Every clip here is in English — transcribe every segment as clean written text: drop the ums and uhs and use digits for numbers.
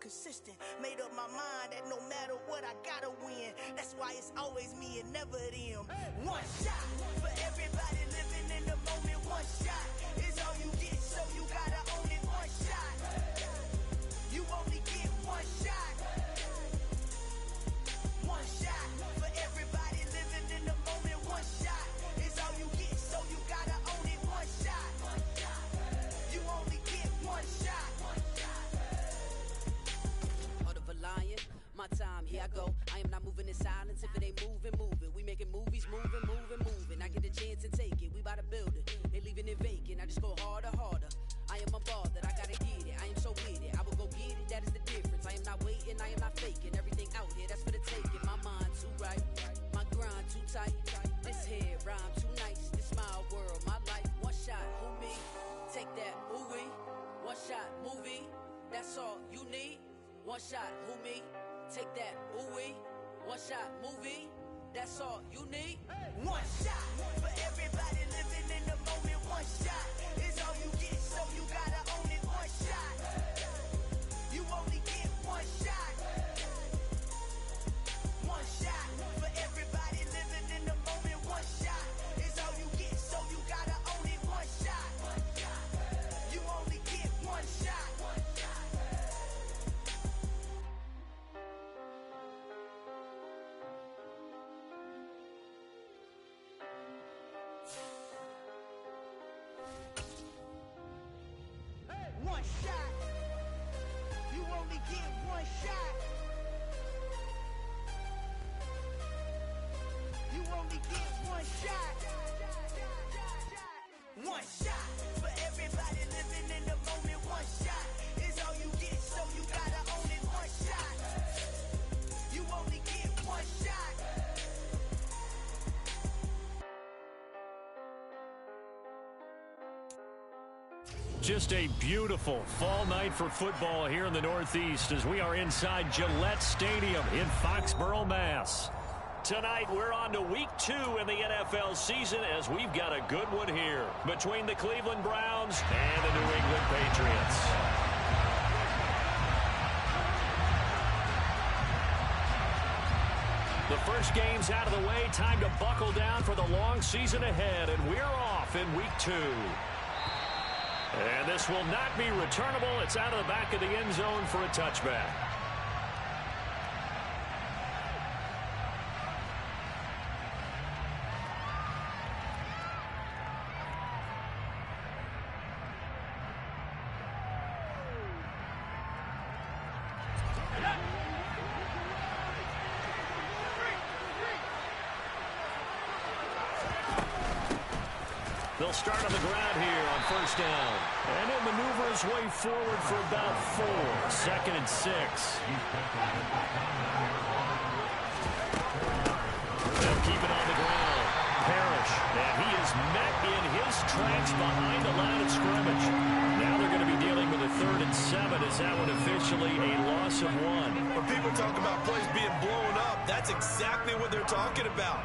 consistent. Made up my mind that no matter what, I gotta win. That's why it's always me and never them. One shot for everybody living in the moment. One shot is all you get, so you gotta own it. One shot. You only get one shot. One shot for everybody living in the moment. One shot is all you get, so you gotta own it. One shot. You only get one shot. Heart of a lion, my time, here I go. I am not moving in silence. If it ain't moving, move it. We making movies, moving, moving, moving. I get a chance and take it. We bout to build it. They leaving it vacant. I just go harder, harder. I am a ball that I gotta get it. I am so with it. I will go get it. That is the difference. I am not waiting. I am not faking. Everything out here, that's for the taking. My mind too right. My grind too tight. This head rhyme too nice. This my world, my life. One shot, who me? Take that, who we? One shot, movie. That's all you need. One shot, who me? Take that, who we? One shot, movie. That's all you need. One shot for everybody living in the moment. One shot is all you get, so you gotta own it. One shot. You only get one shot. One shot for everybody living in the moment. One shot is all you get, so you gotta own it. One shot. You only get one shot. One shot. You only get one shot. You only get one shot. One shot for everybody living in the moment. One shot is all you get, so you gotta own it. One shot. You only get one shot. Just a beautiful fall night for football here in the Northeast as we are inside Gillette Stadium in Foxborough, Mass. Tonight, we're on to Week 2 in the NFL season as we've got a good one here between the Cleveland Browns and the New England Patriots. The first game's out of the way. Time to buckle down for the long season ahead, and we're off in Week 2. And this will not be returnable. It's out of the back of the end zone for a touchback. They'll start on the ground here on first down. And he'll maneuver his way forward for about 4. 2nd and 6. They'll keep it on the ground. Parrish. And he is met in his tracks behind the line of scrimmage. Now they're going to be dealing with a 3rd and 7. Is that one officially a loss of 1? When people talk about plays being blown up, that's exactly what they're talking about.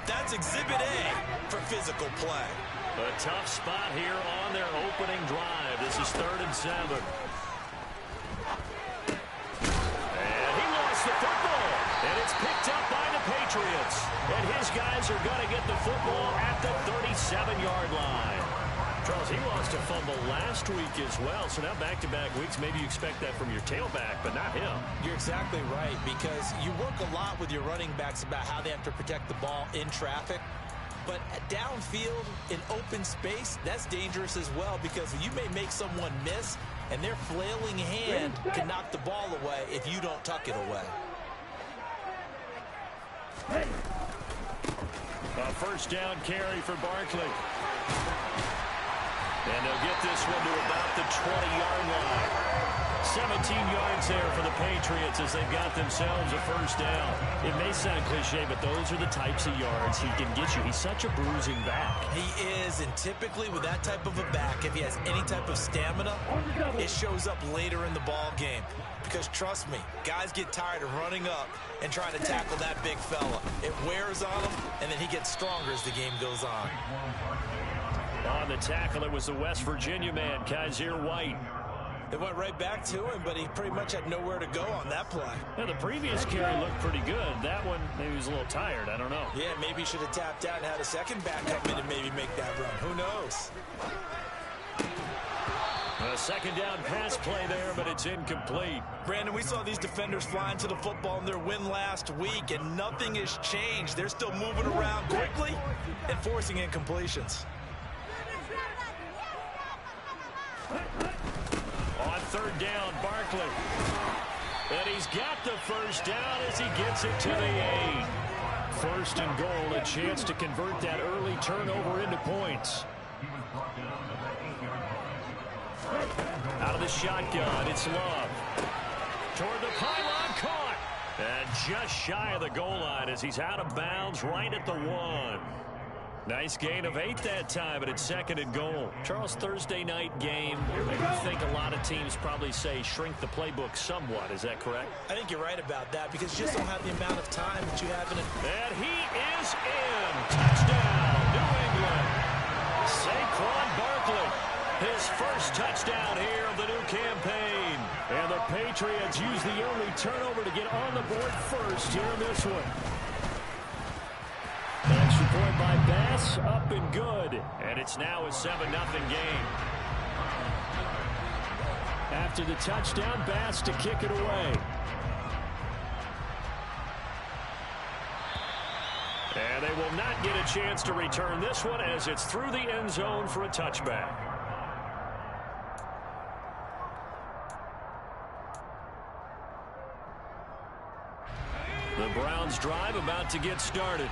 That's Exhibit A for physical play. A tough spot here on their opening drive. This is 3rd and 7. And he lost the football. And it's picked up by the Patriots. And his guys are going to get the football at the 37-yard line. Charles, he lost a fumble last week as well. So now back-to-back weeks, maybe you expect that from your tailback, but not him. You're exactly right, because you work a lot with your running backs about how they have to protect the ball in traffic. But downfield, in open space, that's dangerous as well, because you may make someone miss, and their flailing hand can knock the ball away if you don't tuck it away. A first down carry for Barkley. And they'll get this one to about the 20-yard line. 17 yards there for the Patriots as they've got themselves a first down. It may sound cliche, but those are the types of yards he can get you. He's such a bruising back. He is, and typically with that type of a back, if he has any type of stamina, it shows up later in the ball game. Because trust me, guys get tired of running up and trying to tackle that big fella. It wears on him, and then he gets stronger as the game goes on. On the tackle, it was the West Virginia man, Kaiser White. It went right back to him, but he pretty much had nowhere to go on that play. Yeah, the previous carry looked pretty good. That one, maybe he was a little tired. I don't know. Yeah, maybe he should have tapped out and had a second back come in and maybe make that run. Who knows? A second down pass play there, but it's incomplete. Brandon, we saw these defenders flying to the football in their win last week, and nothing has changed. They're still moving around quickly and forcing incompletions. On third down, Barkley. And he's got the first down as he gets it to the 8. First and goal, a chance to convert that early turnover into points. Out of the shotgun, it's Love. Toward the pylon, caught. And just shy of the goal line as he's out of bounds right at the 1. Nice gain of 8 that time, but it's second and goal. Charles, Thursday night game, I think a lot of teams probably say shrink the playbook somewhat. Is that correct? I think you're right about that because you just don't have the amount of time that you have in it. And he is in. Touchdown, New England. Saquon Barkley, his first touchdown here of the new campaign. And the Patriots use the only turnover to get on the board first here in this one. Extra point by Bass, up and good. And it's now a 7-0 game. After the touchdown, Bass to kick it away. And they will not get a chance to return this one as it's through the end zone for a touchback. The Browns drive about to get started.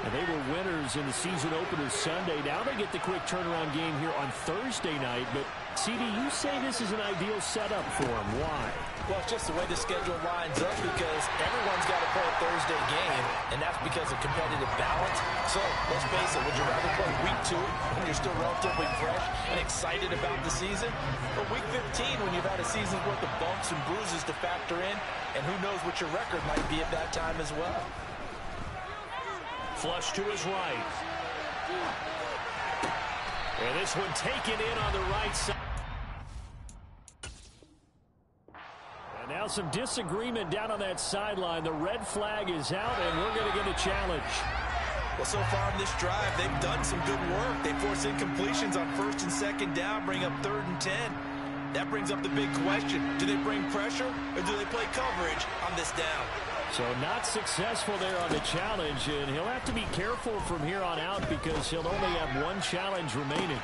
And they were winners in the season opener Sunday. Now they get the quick turnaround game here on Thursday night. But, CD, you say this is an ideal setup for them. Why? Well, it's just the way the schedule lines up because everyone's got to play a Thursday game, and that's because of competitive balance. So, let's face it, would you rather play Week 2 when you're still relatively fresh and excited about the season? Or Week 15 when you've had a season's worth of bumps and bruises to factor in, and who knows what your record might be at that time as well. Flush to his right. And this one taken in on the right side. And now some disagreement down on that sideline. The red flag is out, and we're going to get a challenge. Well, so far in this drive, they've done some good work. They force incompletions on first and second down, bring up 3rd and 10. That brings up the big question. Do they bring pressure, or do they play coverage on this down? So not successful there on the challenge, and he'll have to be careful from here on out because he'll only have one challenge remaining.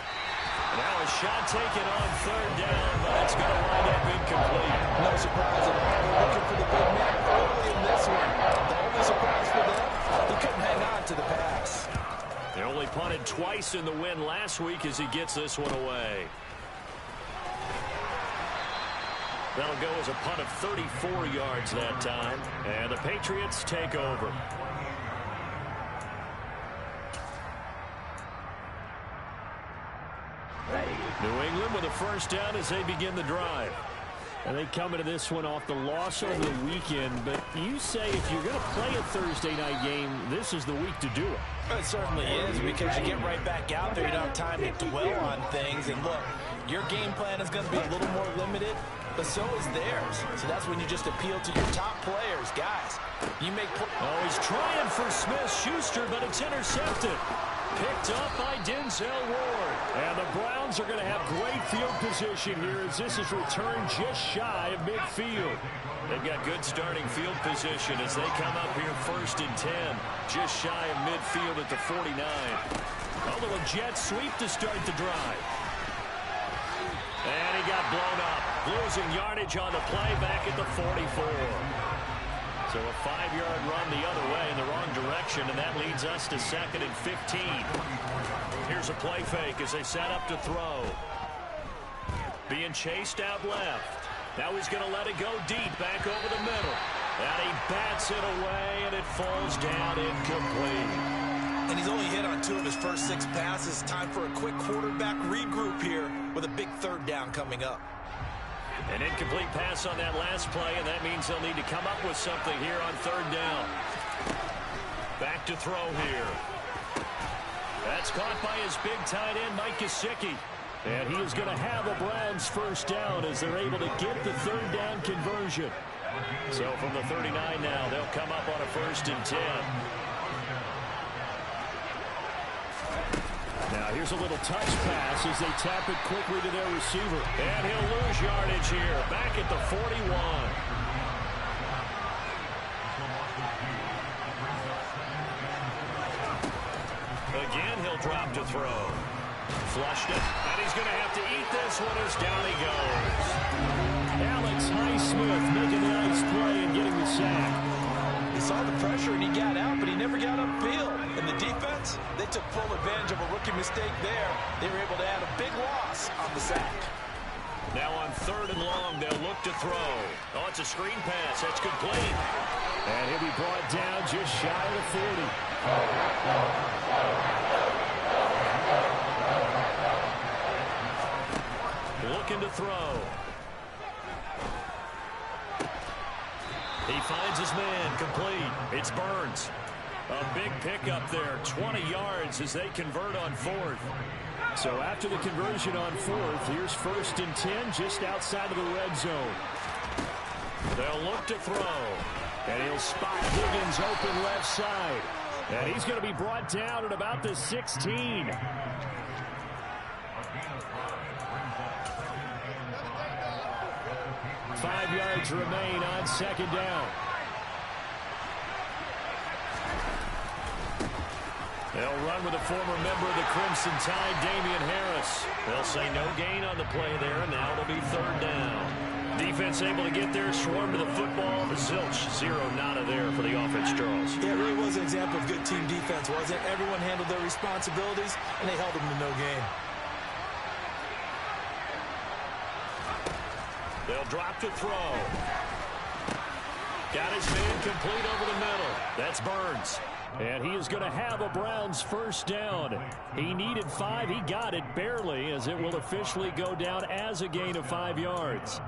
Now a shot taken on 3rd down, but it's going to wind up incomplete. No surprise at all. They're looking for the big man early in this one. The only surprise for them, he couldn't hang on to the pass. They only punted twice in the win last week as he gets this one away. That'll go as a punt of 34 yards that time. And the Patriots take over. New England with a first down as they begin the drive. And they come into this one off the loss over the weekend. But you say if you're going to play a Thursday night game, this is the week to do it. It certainly is because you get right back out there. You don't have time to dwell on things. And look, your game plan is going to be a little more limited, but so is theirs. So that's when you just appeal to your top players. Guys, you make... Oh, he's trying for Smith-Schuster, but it's intercepted. Picked up by Denzel Ward. And the Browns are going to have great field position here as this is returned just shy of midfield. They've got good starting field position as they come up here 1st and 10. Just shy of midfield at the 49. A little jet sweep to start the drive. And he got blown up. Losing yardage on the play back at the 44. So a 5-yard run the other way in the wrong direction, and that leads us to 2nd and 15. Here's a play fake as they set up to throw. Being chased out left. Now he's going to let it go deep back over the middle. And he bats it away, and it falls down incomplete. And he's only hit on 2 of his first 6 passes. Time for a quick quarterback regroup here with a big 3rd down coming up. An incomplete pass on that last play, and that means they'll need to come up with something here on 3rd down. Back to throw here. That's caught by his big tight end, Mike Gesicki. And he is going to have a Browns first down as they're able to get the third down conversion. So from the 39 now, they'll come up on a 1st and 10. Now here's a little touch pass as they tap it quickly to their receiver. And he'll lose yardage here, back at the 41. Again, he'll drop to throw. Flushed it, and he's going to have to eat this one as down he goes. Alex Highsmith making a nice play and getting the sack. He saw the pressure and he got out, but he never got upfield. And the defense, they took full advantage of a rookie mistake there. They were able to add a big loss on the sack. Now on 3rd and long, they'll look to throw. Oh, it's a screen pass. That's complete. And he'll be brought down just shy of the 40. Looking to throw. He finds his man, complete. It's Burns. A big pickup there, 20 yards as they convert on 4th. So after the conversion on 4th, here's 1st and 10 just outside of the red zone. They'll look to throw. And he'll spot Higgins open left side. And he's going to be brought down at about the 16. Five yards remain on 2nd down. They'll run with a former member of the Crimson Tide, Damian Harris. They'll say no gain on the play there, and now it'll be 3rd down. Defense able to get there, swarm to the football. Zilch, 0 nada there for the offense, Charles. Yeah, it really was an example of good team defense, wasn't it? Everyone handled their responsibilities, and they held them to no gain. They'll drop to throw. Got his man complete over the middle. That's Burns. And he is going to have a Browns first down. He needed 5. He got it barely, as it will officially go down as a gain of 5 yards.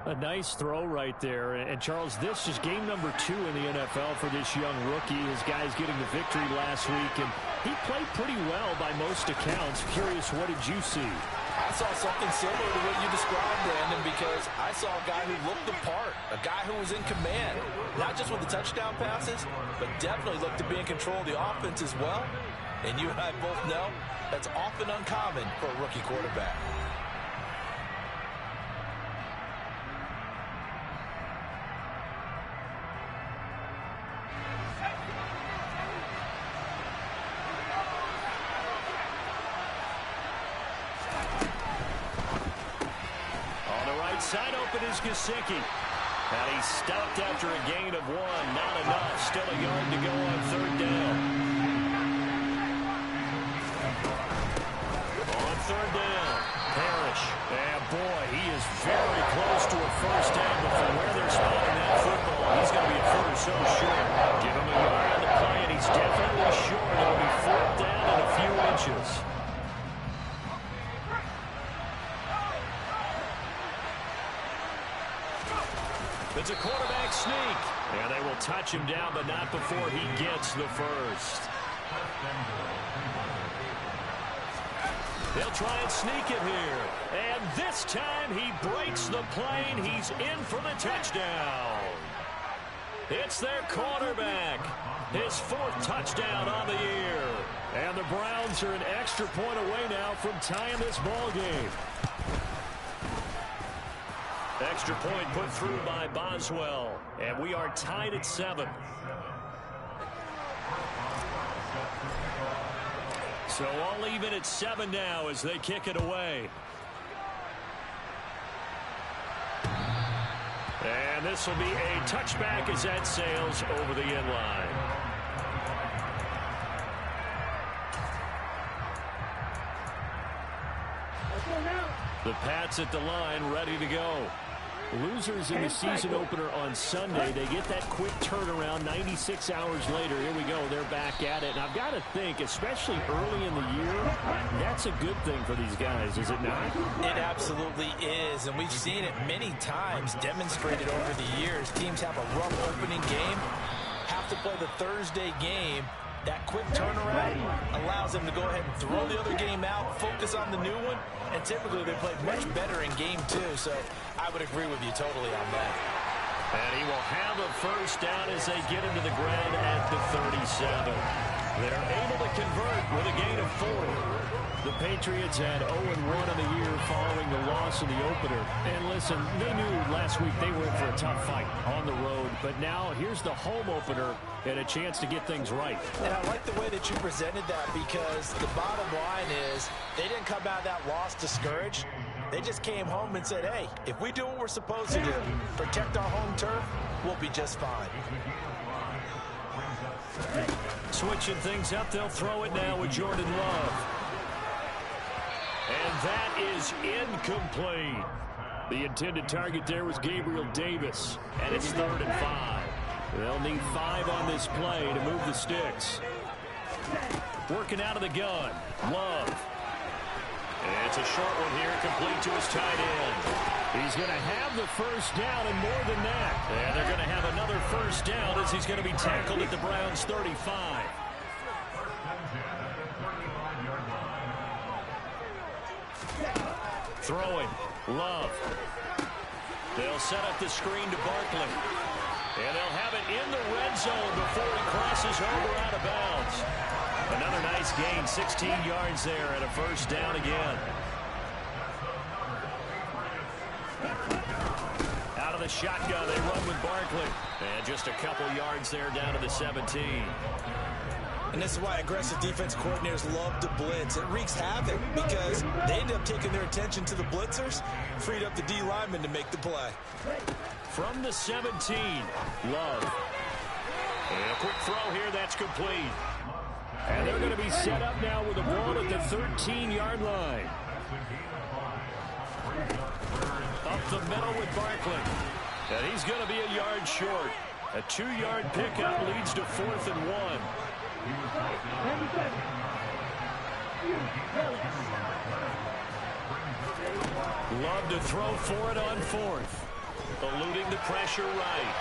A nice throw right there. And Charles, this is game number 2 in the NFL for this young rookie. His guys getting the victory last week, and he played pretty well by most accounts. Curious, what did you see? I saw something similar to what you described, Brandon, because I saw a guy who looked the part, a guy who was in command, not just with the touchdown passes, but definitely looked to be in control of the offense as well. And you and I both know that's often uncommon for a rookie quarterback. Side open is Gesicki. And he's stopped after a gain of 1. Not enough. Still a yard to go on 3rd down. On 3rd down, Parrish. And boy, he is very close to a first down, but from where they're spotting that football, he's going to be a foot or so short. Give him a yard on the play, and he's definitely short. It'll be 4th down and a few inches. It's a quarterback sneak. And they will touch him down, but not before he gets the first. They'll try and sneak it here. And this time he breaks the plane. He's in for the touchdown. It's their quarterback. His 4th touchdown on the year. And the Browns are an extra point away now from tying this ball game. Extra point put through by Boswell. And we are tied at 7. So all even at 7 now as they kick it away. And this will be a touchback as that sails over the end line. The Pats at the line, ready to go. Losers in the season opener on Sunday. They get that quick turnaround 96 hours later. Here we go. They're back at it. And I've got to think, especially early in the year, that's a good thing for these guys, is it not? It absolutely is. And we've seen it many times demonstrated over the years. Teams have a rough opening game, have to play the Thursday game, That quick turnaround allows them to go ahead and throw the other game out, focus on the new one, and typically they play much better in game 2, so I would agree with you totally on that. And he will have a first down as they get into the ground at the 37. They're able to convert with a gain of 4. The Patriots had 0-1 in the year following the loss in the opener. And listen, they knew last week they were in for a tough fight on the road. But now here's the home opener and a chance to get things right. And I like the way that you presented that, because the bottom line is they didn't come out of that loss discouraged. They just came home and said, hey, if we do what we're supposed to do, protect our home turf, we'll be just fine. Switching things up, they'll throw it now with Jordan Love. And that is incomplete. The intended target there was Gabriel Davis, and it's 3rd and 5. They'll need 5 on this play to move the sticks. Working out of the gun, Love. And it's a short one here, complete to his tight end. He's going to have the first down and more than that. And they're going to have another first down as he's going to be tackled at the Browns' 35. Throwing, Love. They'll set up the screen to Barkley. And they'll have it in the red zone before he crosses over out of bounds. Another nice gain, 16 yards there and a first down again. Out of the shotgun, they run with Barkley. And just a couple yards there down to the 17. And this is why aggressive defense coordinators love to blitz. It wreaks havoc because they end up taking their attention to the blitzers, freed up the D lineman to make the play. From the 17, Love. And a quick throw here, that's complete. And they're going to be set up now with the ball at the 13-yard line. Up the middle with Barkley. And he's going to be a yard short. A 2-yard pickup leads to 4th and 1. Love to throw for it on 4th. Eluding the pressure right.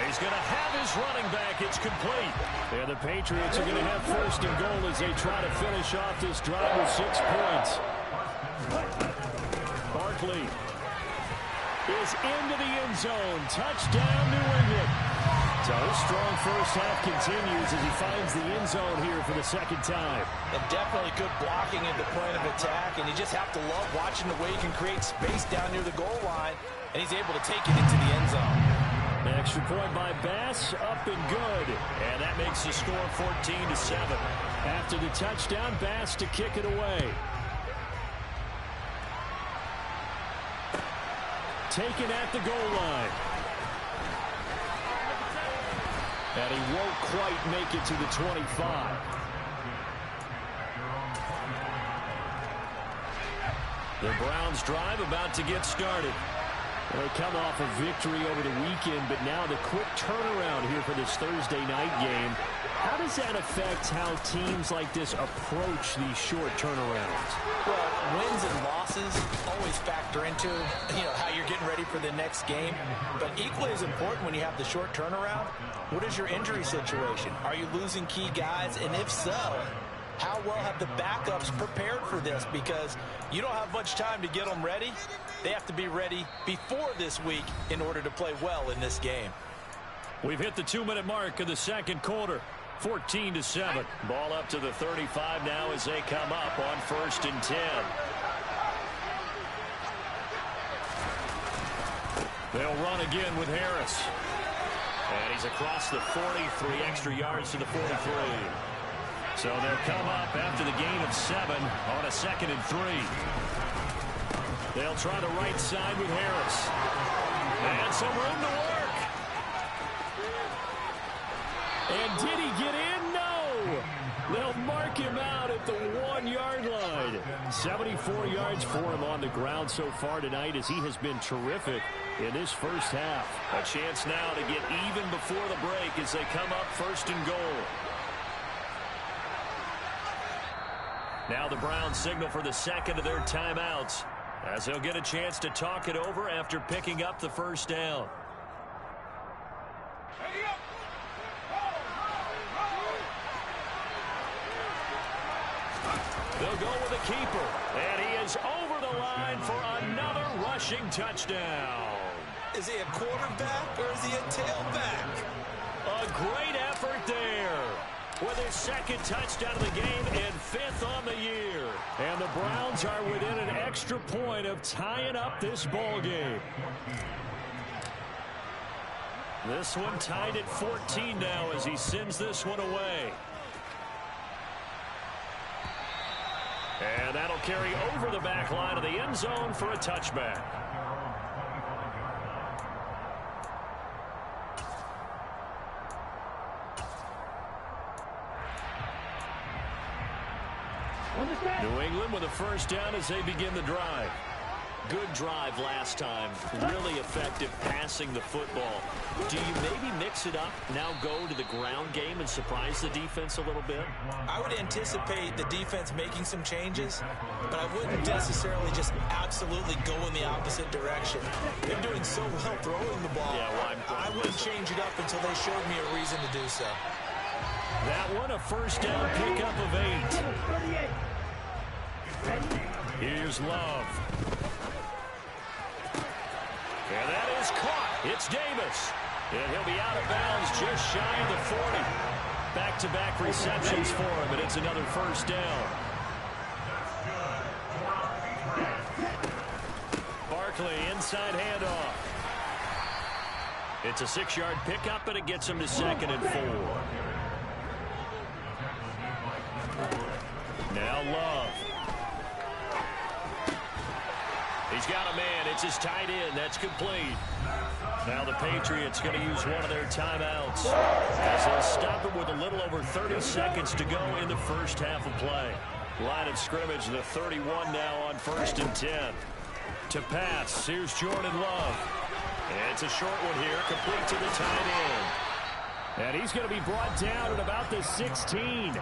He's going to have his running back. It's complete. And the Patriots are going to have 1st and goal as they try to finish off this drive with 6 points. Barkley is into the end zone. Touchdown, New England. So his strong first half continues as he finds the end zone here for the 2nd time. And definitely good blocking at the point of attack, and you just have to love watching the way he can create space down near the goal line, and he's able to take it into the end zone. An extra point by Bass, up and good. And that makes the score 14-7. After the touchdown, Bass to kick it away. Taken at the goal line. And he won't quite make it to the 25. The Browns drive about to get started. They come off a victory over the weekend, but now the quick turnaround here for this Thursday night game. How does that affect how teams like this approach these short turnarounds? Well, wins and losses always factor into, how you're getting ready for the next game. But equally as important when you have the short turnaround, what is your injury situation? Are you losing key guys? And if so, how well have the backups prepared for this? Because you don't have much time to get them ready. They have to be ready before this week in order to play well in this game. We've hit the 2-minute mark of the 2nd quarter. 14-7. Ball up to the 35 now as they come up on 1st and 10. They'll run again with Harris. And he's across the 43 extra yards to the 43. So they'll come up after the gain of 7 on a 2nd and 3. They'll try the right side with Harris. And some room to work. And did he get in? No. They'll mark him out at the 1-yard line. 74 yards for him on the ground so far tonight as he has been terrific in this first half. A chance now to get even before the break as they come up 1st and goal. Now the Browns signal for the 2nd of their timeouts as they'll get a chance to talk it over after picking up the first down. They'll go with the keeper. And he is over the line for another rushing touchdown. Is he a quarterback or is he a tailback? A great effort there with his second touchdown of the game and 5th on the year. And the Browns are within an extra point of tying up this ball game. This one tied at 14 now as he sends this one away. And that'll carry over the back line of the end zone for a touchback. New England with a first down as they begin the drive. Good drive last time. Really effective passing the football. Do you maybe mix it up, now go to the ground game and surprise the defense a little bit? I would anticipate the defense making some changes, but I wouldn't necessarily just absolutely go in the opposite direction. They're doing so well throwing the ball. Yeah, well, I wouldn't change it up until they showed me a reason to do so. That one a first down pickup of 8. Here's Love. And that is caught. It's Davis. And he'll be out of bounds just shy of the 40. Back-to-back receptions for him, and it's another first down. Barkley, inside handoff. It's a 6-yard pickup, and it gets him to 2nd and 4. Now Love. He's got a man. It's his tight end. That's complete. Now the Patriots going to use one of their timeouts as they'll stop it with a little over 30 seconds to go in the first half of play. Line of scrimmage, the 31 now on 1st and 10. To pass, here's Jordan Love. And it's a short one here, complete to the tight end. And he's going to be brought down at about the 16.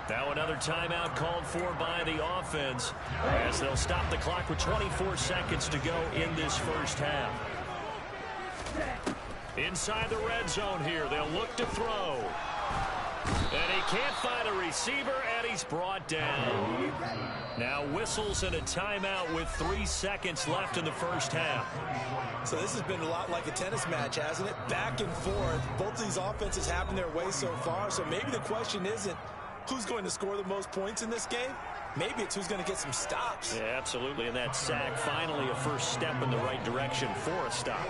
Now another timeout called for by the offense as they'll stop the clock with 24 seconds to go in this first half. Inside the red zone here, they'll look to throw. And he can't find a receiver, and he's brought down. Now whistles and a timeout with 3 seconds left in the first half. So this has been a lot like a tennis match, hasn't it? Back and forth. Both of these offenses having their way so far, so maybe the question isn't who's going to score the most points in this game? Maybe it's who's going to get some stops. Yeah, absolutely. And that sack, finally a first step in the right direction for a stop.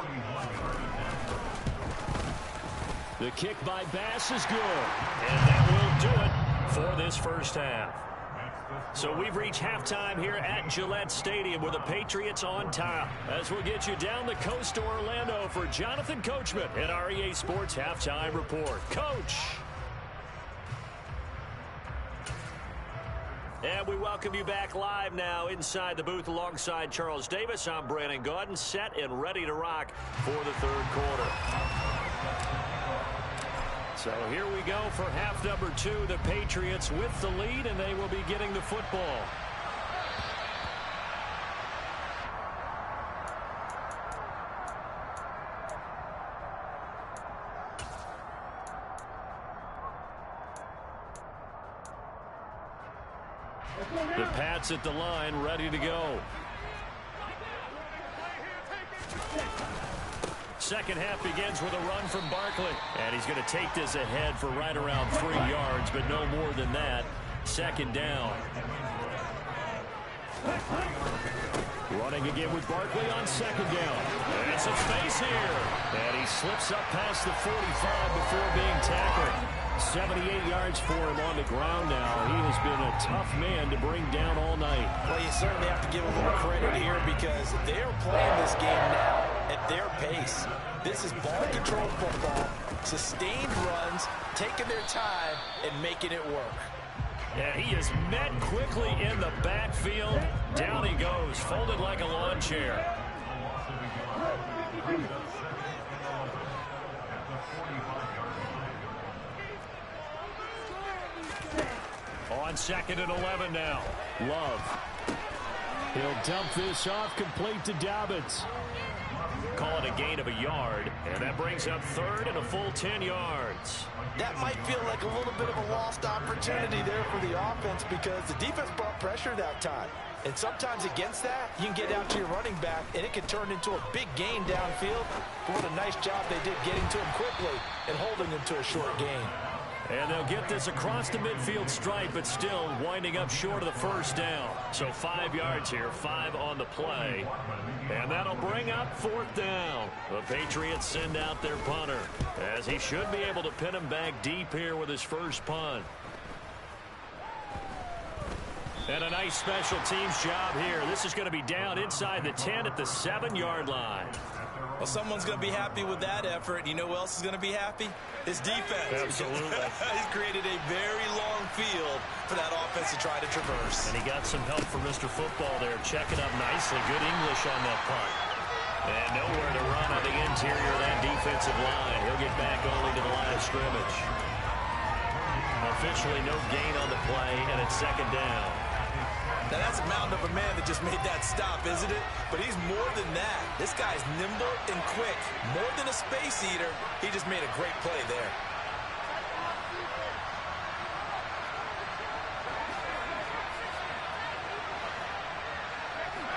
The kick by Bass is good. And that will do it for this first half. So we've reached halftime here at Gillette Stadium with the Patriots on top. As we'll get you down the coast to Orlando for Jonathan Coachman at our EA Sports Halftime Report. Coach. And we welcome you back live now inside the booth alongside Charles Davis. I'm Brandon Gaudin, set and ready to rock for the third quarter. So here we go for half number 2. The Patriots with the lead, and they will be getting the football. The Pats at the line, ready to go. Second half begins with a run from Barkley. And he's going to take this ahead for right around 3 yards, but no more than that. Second down. Running again with Barkley on second down. And some space here. And he slips up past the 45 before being tackled. 78 yards for him on the ground now. He has been a tough man to bring down all night. Well, you certainly have to give him a little credit here because they're playing this game now at their pace. This is ball control football, sustained runs, taking their time, and making it work. And he is met quickly in the backfield. Down he goes, folded like a lawn chair. On 2nd and 11 now. Love. He'll dump this off complete to Dobbins. call it a gain of a yard. And that brings up third and a full 10 yards. That might feel like a little bit of a lost opportunity there for the offense because the defense brought pressure that time. And sometimes against that, you can get out to your running back, and it can turn into a big gain downfield. But what a nice job they did getting to him quickly and holding him to a short gain. And they'll get this across the midfield stripe, but still winding up short of the first down. So 5 yards here, 5 on the play. And that'll bring up fourth down. The Patriots send out their punter, as he should be able to pin him back deep here with his first punt. And a nice special teams job here. This is going to be down inside the 10 at the 7-yard line. Well, someone's going to be happy with that effort. You know who else is going to be happy? His defense. Absolutely. He's created a very long field for that offense to try to traverse. And he got some help from Mr. Football there, checking up nicely. Good English on that punt. And nowhere to run on the interior of that defensive line. He'll get back only to the line of scrimmage. Officially no gain on the play, and it's second down. Now, that's a mountain of a man that just made that stop, isn't it? But he's more than that. This guy's nimble and quick. More than a space eater, he just made a great play there.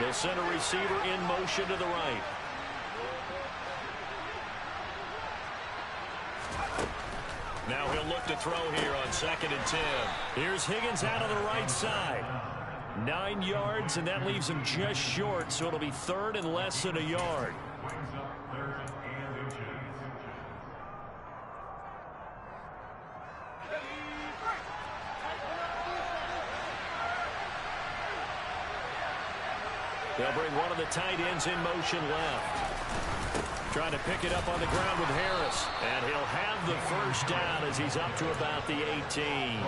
They'll send a receiver in motion to the right. Now he'll look to throw here on 2nd and 10. Here's Higgins out of the right side. 9 yards, and that leaves him just short, so it'll be third and less than a yard. They'll bring one of the tight ends in motion left. Trying to pick it up on the ground with Harris. And he'll have the first down as he's up to about the 18.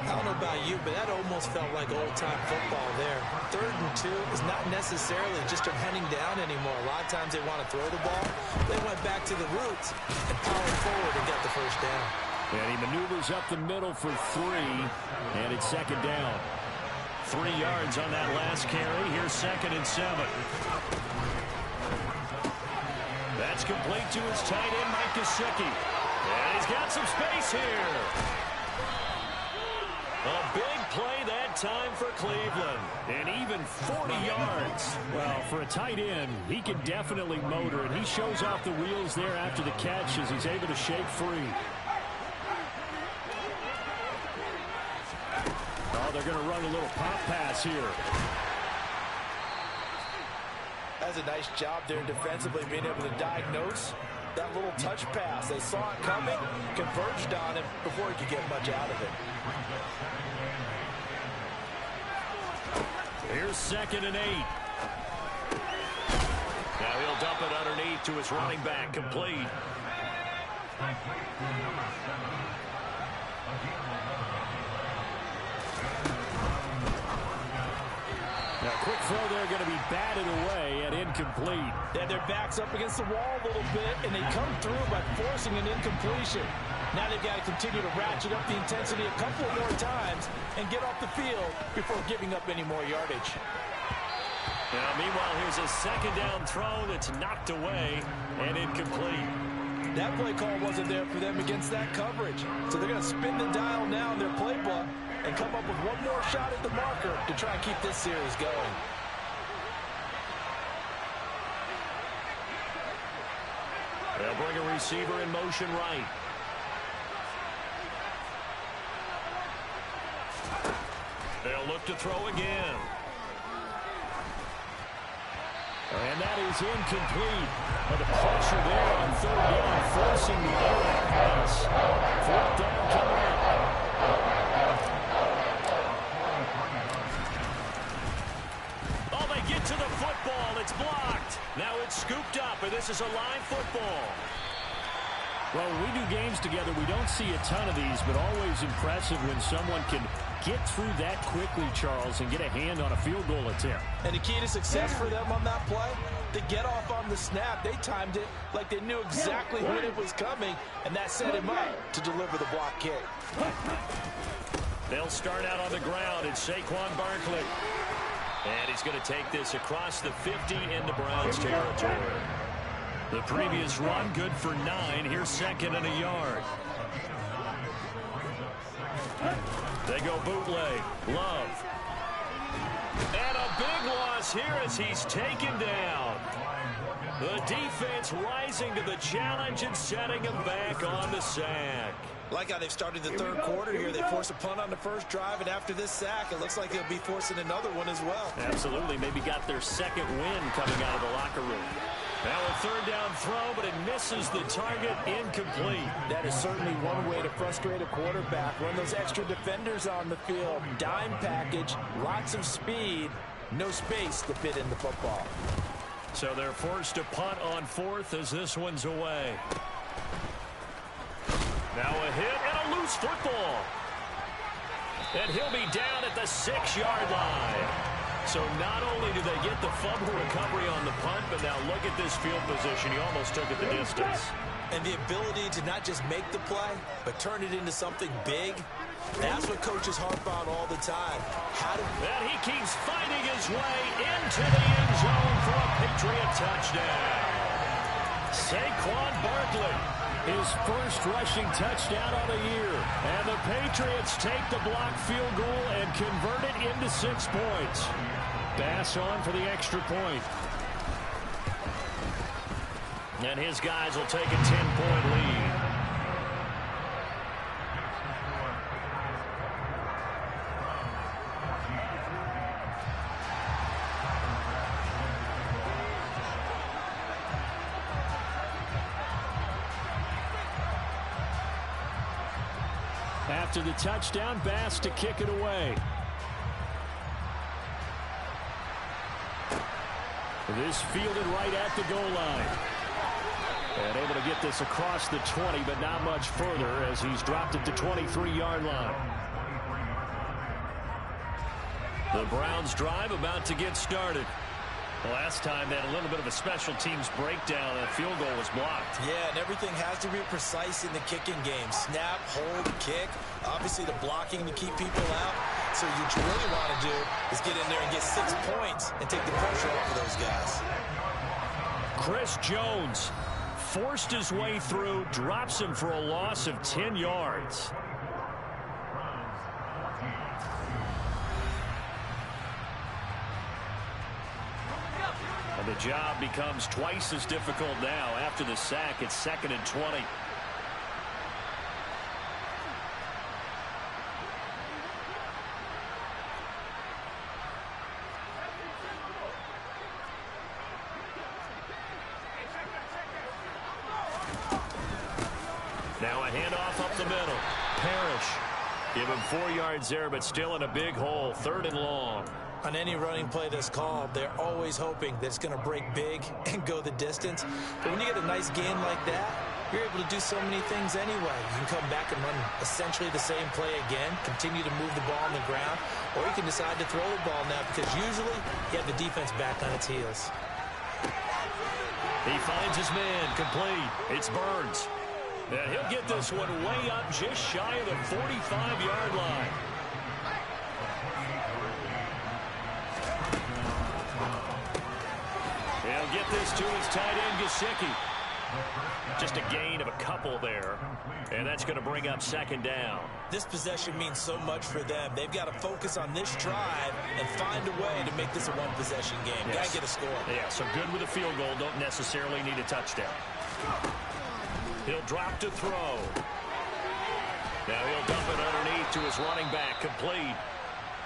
I don't know about you, but that almost felt like old-time football there. 3rd and 2 is not necessarily just a hunting down anymore. A lot of times they want to throw the ball. They went back to the roots and powered forward and got the first down. And he maneuvers up the middle for 3, and it's second down. 3 yards on that last carry. Here's 2nd and 7. That's complete to his tight end, Mike Gesicki. And he's got some space here. A big play that time for Cleveland. And even 40 yards. Well, for a tight end, he can definitely motor, and he shows off the wheels there after the catch as he's able to shake free. Oh, they're going to run a little pop pass here. That's a nice job there defensively, being able to diagnose that little touch pass. They saw it coming, converged on him before he could get much out of it. Here's 2nd and 8. Now he'll dump it underneath to his running back, complete. Now, quick throw there going to be batted away and incomplete. Yeah, their back's up against the wall a little bit, and they come through by forcing an incompletion. Now they've got to continue to ratchet up the intensity a couple more times and get off the field before giving up any more yardage. Now, meanwhile, here's a second down throw that's knocked away and incomplete. That play call wasn't there for them against that coverage. So they're going to spin the dial now in their playbook and come up with one more shot at the marker to try and keep this series going. They'll bring a receiver in motion right. They'll look to throw again. And that is incomplete. But the pressure there on 3rd down, forcing the errant pass. 4th down coming up. Oh, they get to the football. It's blocked. Now it's scooped up, and this is a line football. Well, when we do games together, we don't see a ton of these, but always impressive when someone can get through that quickly, Charles, and get a hand on a field goal attempt. And the key to success for them on that play, to get off on the snap, they timed it like they knew exactly when it was coming, and that set him up to deliver the block kick. They'll start out on the ground. It's Saquon Barkley. And he's going to take this across the 50 into Browns territory. The previous run, good for 9. Here's second and a yard. They go bootleg. Love. And a big loss here as he's taken down. The defense rising to the challenge and setting him back on the sack. Like how they've started the third quarter here. They force a punt on the first drive, and after this sack, it looks like they'll be forcing another one as well. Absolutely. Maybe got their second win coming out of the locker room. Now a third down throw, but it misses the target, incomplete. That is certainly one way to frustrate a quarterback. Run those extra defenders on the field. Dime package, lots of speed, no space to fit in the football. So they're forced to punt on fourth as this one's away. Now a hit and a loose football. And he'll be down at the 6-yard line. So not only do they get the fumble recovery on the punt, but now look at this field position. He almost took it the distance. And the ability to not just make the play, but turn it into something big. That's what coaches harp on all the time. And he keeps fighting his way into the end zone for a Patriot touchdown. Saquon Barkley, his first rushing touchdown of the year. And the Patriots take the blocked field goal and convert it into 6 points. Bass on for the extra point. And his guys will take a 10-point lead. After the touchdown, Bass to kick it away. This fielded right at the goal line. And able to get this across the 20, but not much further as he's dropped it to 23-yard line. The Browns drive about to get started. Last time they had a little bit of a special teams breakdown. A field goal was blocked. Yeah, and everything has to be precise in the kicking game. Snap, hold, kick. Obviously the blocking to keep people out. So what you really want to do is get in there and get 6 points and take the pressure off of those guys. Chris Jones forced his way through, drops him for a loss of 10 yards. And the job becomes twice as difficult now. After the sack, it's 2nd and 20. Now a handoff up the middle. Parrish. Give him 4 yards there, but still in a big hole. 3rd and long. On any running play that's called, they're always hoping that it's going to break big and go the distance. But when you get a nice gain like that, you're able to do so many things anyway. You can come back and run essentially the same play again, continue to move the ball on the ground, or you can decide to throw the ball now because usually you have the defense back on its heels. He finds his man, complete. It's Burns. And he'll get this one way up just shy of the 45-yard line. He'll get this to his tight end, Gesicki. Just a gain of a couple there. And that's going to bring up 2nd down. This possession means so much for them. They've got to focus on this drive and find a way to make this a one-possession game. Yes. Got to get a score. Yeah, so good with a field goal. Don't necessarily need a touchdown. He'll drop to throw. Now he'll dump it underneath to his running back, complete.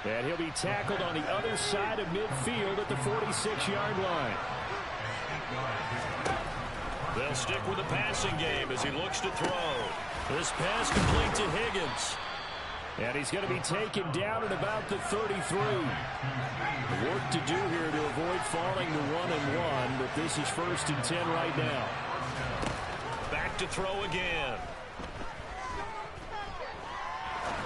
And he'll be tackled on the other side of midfield at the 46-yard line. They'll stick with the passing game as he looks to throw. This pass complete to Higgins. And he's going to be taken down at about the 33. Work to do here to avoid falling to 1-1, but this is 1st and 10 right now. Back to throw again.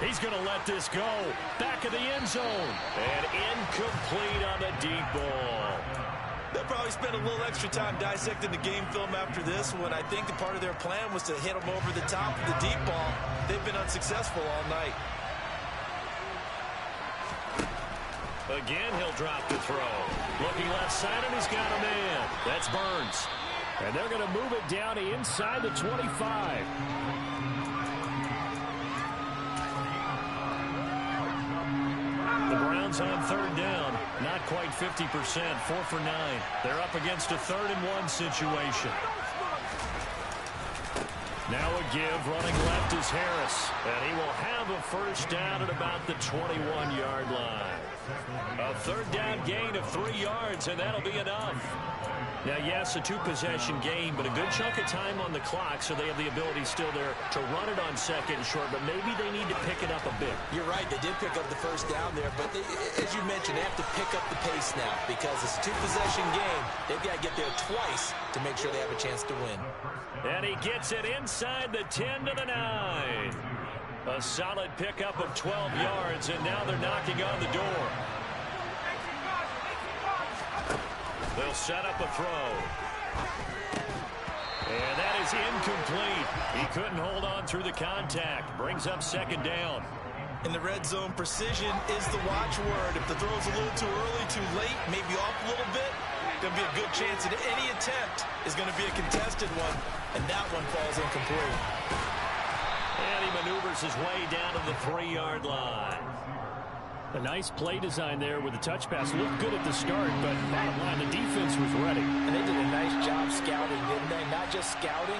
He's going to let this go. Back of the end zone. And incomplete on the deep ball. They'll probably spend a little extra time dissecting the game film after this one. I think part of their plan was to hit them over the top of the deep ball. They've been unsuccessful all night. Again, he'll drop to throw. Looking left side, and he's got a man. That's Burns. And they're going to move it down to inside the 25. The Browns on third down. Not quite 50%. 4 for 9. They're up against a 3rd-and-1 situation. Now a give. Running left is Harris. And he will have a first down at about the 21-yard line. A 3rd down gain of 3 yards, and that'll be enough. Now, yes, a 2-possession game, but a good chunk of time on the clock, so they have the ability still there to run it on 2nd and short, but maybe they need to pick it up a bit. You're right. They did pick up the first down there, but as you mentioned, they have to pick up the pace now because it's a 2-possession game. They've got to get there twice to make sure they have a chance to win. And he gets it inside the 10 to the 9. A solid pickup of 12 yards, and now they're knocking on the door. They'll set up a throw. And that is incomplete. He couldn't hold on through the contact. Brings up 2nd down. In the red zone, precision is the watchword. If the throw's a little too early, too late, maybe off a little bit, going to be a good chance that any attempt is going to be a contested one, and that one falls incomplete. And he maneuvers his way down to the 3-yard line. A nice play design there with the touch pass. Looked good at the start, but bottom line, the defense was ready. And they did a nice job scouting, didn't they? Not just scouting,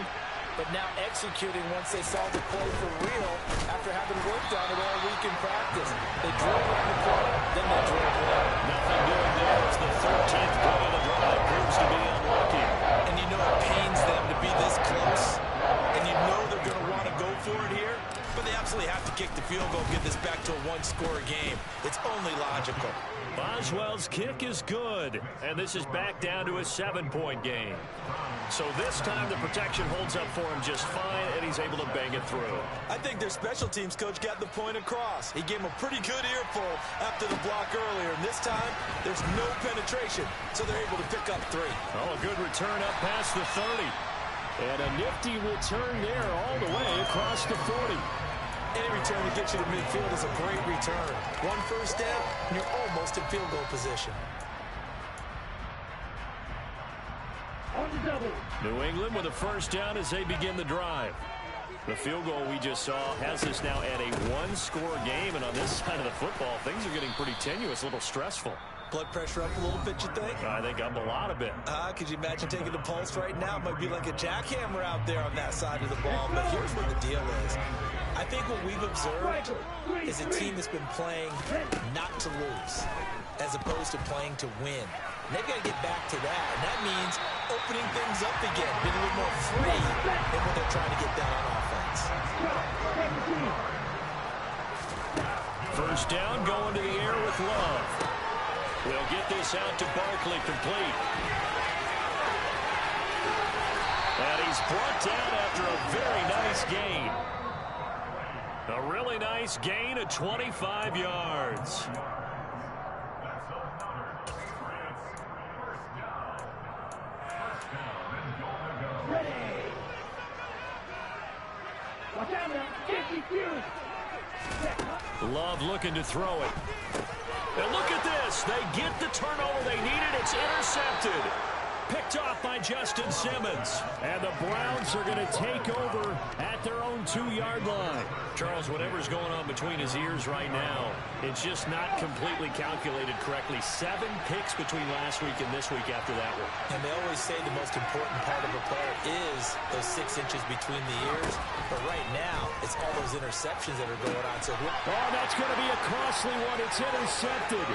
but now executing once they saw the play for real after having worked on it all week in practice. They drilled on the play, then they drilled play. Nothing doing there as the 13th play of the drive proves to be unlucky. And you know it pains them to be this close, and you know they're going to want to go for it here, but they absolutely have to kick the field goal, get this back to a 1-score game. It's only logical. Boswell's kick is good, and this is back down to a 7-point game. So this time the protection holds up for him just fine, and he's able to bang it through. I think their special teams coach got the point across. He gave him a pretty good earful after the block earlier, and this time there's no penetration, so they're able to pick up 3. Oh, a good return up past the 30. And a nifty return there all the way across the 40. Any return to get you to midfield is a great return. 1 first down, and you're almost in field goal position. New England with a first down as they begin the drive. The field goal we just saw has us now at a 1-score game, and on this side of the football, things are getting pretty tenuous, a little stressful. Blood pressure up a little bit, you think? I think up a lot of it. Could you imagine taking the pulse right now? It might be like a jackhammer out there on that side of the ball. But here's what the deal is. I think what we've observed is a team that's been playing not to lose as opposed to playing to win. And they've got to get back to that. And that means opening things up again, being a little more free in what they're trying to get done on offense. First down, going to the air with Love. They'll get this out to Barkley, complete. And he's brought down after a very nice gain. A really nice gain of 25 yards. Love looking to throw it. And look at this. They get the turnover they needed. It's intercepted. Picked off by Justin Simmons. And the Browns are going to take over at their own 2-yard line. Charles, whatever's going on between his ears right now, it's just not completely calculated correctly. 7 picks between last week and this week after that one. And they always say the most important part of a player is those 6 inches between the ears. But right now, it's all those interceptions that are going on. So, that's going to be a costly one. It's intercepted.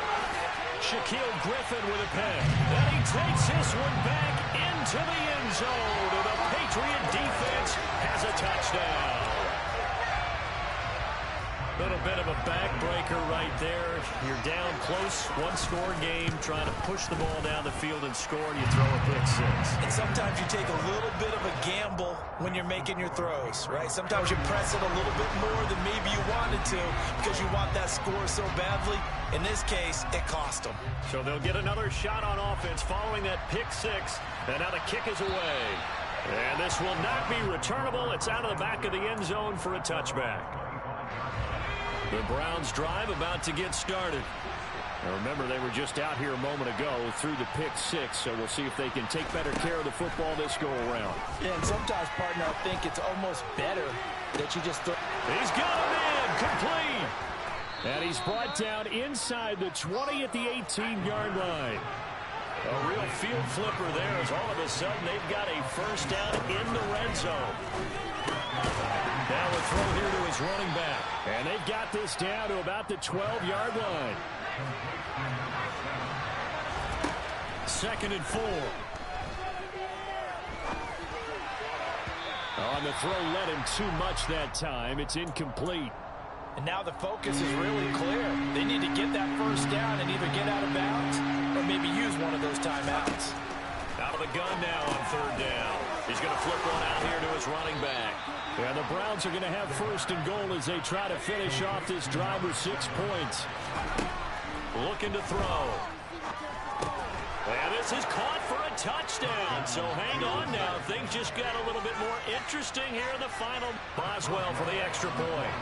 Shaquille Griffin with a pick. And he takes this one back into the end zone. And the Patriot defense has a touchdown. A little bit of a backbreaker right there. You're down close, 1-score game, trying to push the ball down the field and score, and you throw a pick 6. And sometimes you take a little bit of a gamble when you're making your throws, right? Sometimes you press it a little bit more than maybe you wanted to because you want that score so badly. In this case, it cost them. So they'll get another shot on offense following that pick 6, and now the kick is away. And this will not be returnable. It's out of the back of the end zone for a touchback. The Browns drive about to get started. Now remember, they were just out here a moment ago through the pick six, so we'll see if they can take better care of the football this go-around. Yeah, and sometimes, partner, I think it's almost better that you just throw. He's got him in, complete. And he's brought down inside the 20 at the 18-yard line. A real field flipper there as all of a sudden they've got a first down in the red zone. Now a throw here to his running back. And they've got this down to about the 12-yard line. 2nd and 4. On the throw, led him too much that time. It's incomplete. And now the focus is really clear. They need to get that first down and either get out of bounds or maybe use one of those timeouts. Out of the gun now on 3rd down. He's going to flip one out here to his running back. And the Browns are going to have 1st and goal as they try to finish off this drive with 6 points. Looking to throw. And this is caught for a touchdown. So hang on now. Things just got a little bit more interesting here in the final. Boswell for the extra point.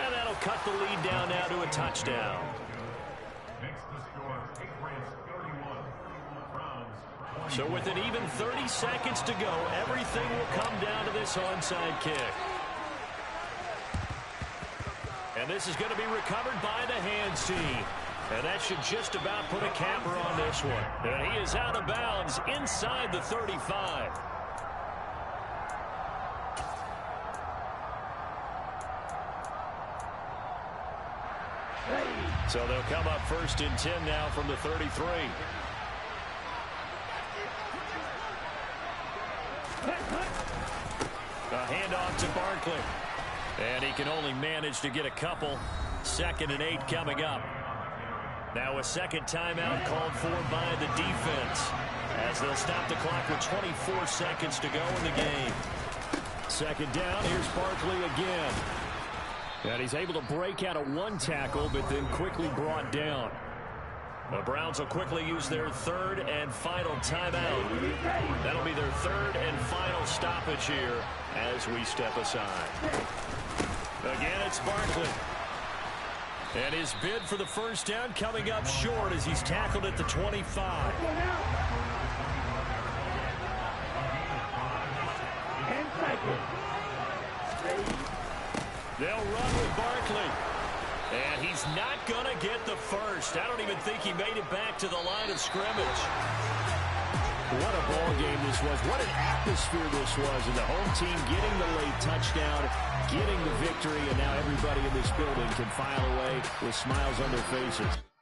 And that'll cut the lead down now to a touchdown. So with an even 30 seconds to go, everything will come down to this onside kick. And this is going to be recovered by the hands team. And that should just about put a capper on this one. And he is out of bounds inside the 35. So they'll come up 1st and 10 now from the 33. A handoff to Barkley. And he can only manage to get a couple. 2nd and 8 coming up. Now a 2nd timeout called for by the defense as they'll stop the clock with 24 seconds to go in the game. 2nd down, here's Barkley again. And he's able to break out of one tackle, but then quickly brought down. The Browns will quickly use their 3rd and final timeout. That'll be their 3rd and final stoppage here as we step aside. Again, it's Barkley. And his bid for the first down coming up short as he's tackled at the 25. They'll run with Barkley. And he's not going to get the first. I don't even think he made it back to the line of scrimmage. What a ball game this was. What an atmosphere this was. And the home team getting the late touchdown, getting the victory, and now everybody in this building can file away with smiles on their faces.